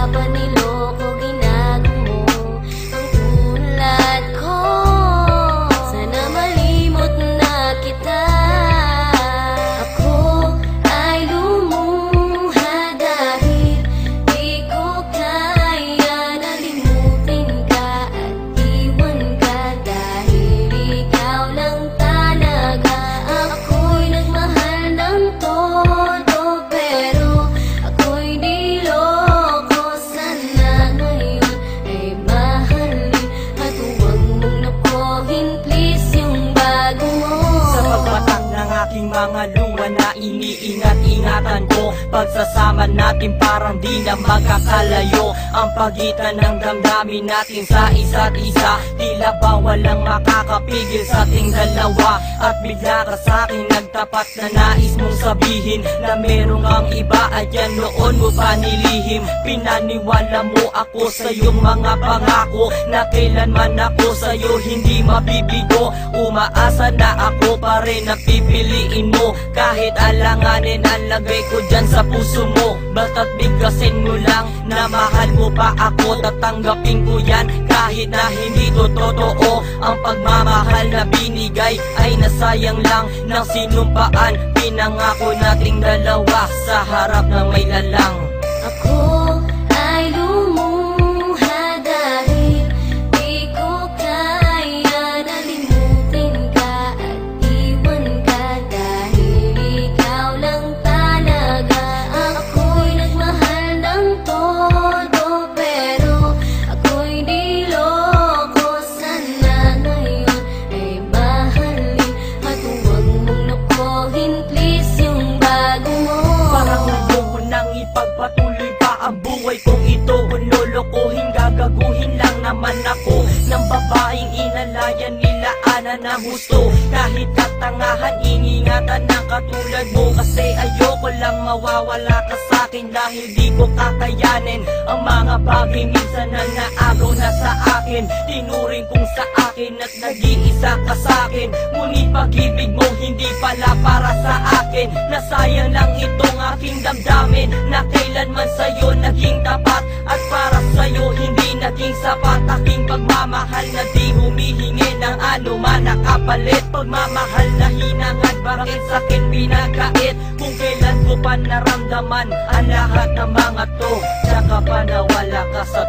mapaniloko ginagawa mo ang tulad ko. Sana malimot na kita. Ako ay lumuha dahil di ko kaya nalimutin ka at iwan ka, dahil ikaw lang talaga. Ako'y nagmahal ng todo, pero ako'y niloko. Sana ngayon ay mahalin at huwag mong nakuhin, please, yung bago mo. Sa pagpatak ng aking mga luha na iniingat-ingatan ko, pagsasama natin parang di na magkakalayo. Ang pagitan ng damdamin natin sa isa't isa, tila ba walang makakapigil sa ating dalawa. At bigla ka sa'kin nagtapat na nais mong sabihin na merong ang iba at yan noon mo pa nilihim. Pinaniwala mo ako sa iyong mga pangako na kailanman ako sa'yo hindi mabibigo. Umaasa na ako pa rin na pipiliin mo, kahit alanganin ang lagay ko dyan sa puso mo. Basta't bigkasin mo lang na mahal mo pa ako, tatanggapin ko yan kahit na hindi to totoo. Ang pagmamahal na binigay ay nasayang lang ng sinumpaan. Pinangako nating dalawa sa harap ng may lalang. Ako ay lumuha dahil di ko kaya nalimutin ka at iwan ka, dahil ikaw lang talaga. Ako'y nagmahal ng todo, pero ako'y niloko. Sana ngayon ay mahalin at huwag mong nakuhin, please, yung bago mo. Parang ayoko nang ipagpatuloy pa ang buhay kong ito. Kung lolokohin, gagaguhin lang naman ako ng babaeng inalayan nila ana na gusto. Kahit katangahan, ingingatan ng katulad mo, kasi ayoko lang mawawala ka sa'kin, dahil di ko kakayanin ang mga bagay minsan na naagaw na sa akin. Tinuring kong sa akin at nag-iisa ka sa'kin, ngunit pag-ibig mo hindi pala para sa akin. Nasayang lang itong aking damdamin na kailanman sa'yo naging tapat, at para sa'yo hindi naging sapat. Aking pagmamahal na di humihingi ng anuman na kapalit. Pagmamahal na hinangad, bakit sa'kin pinagkait? Kung kailan ko pa naramdaman ang lahat ng mga to, tsaka pa nawala ka sa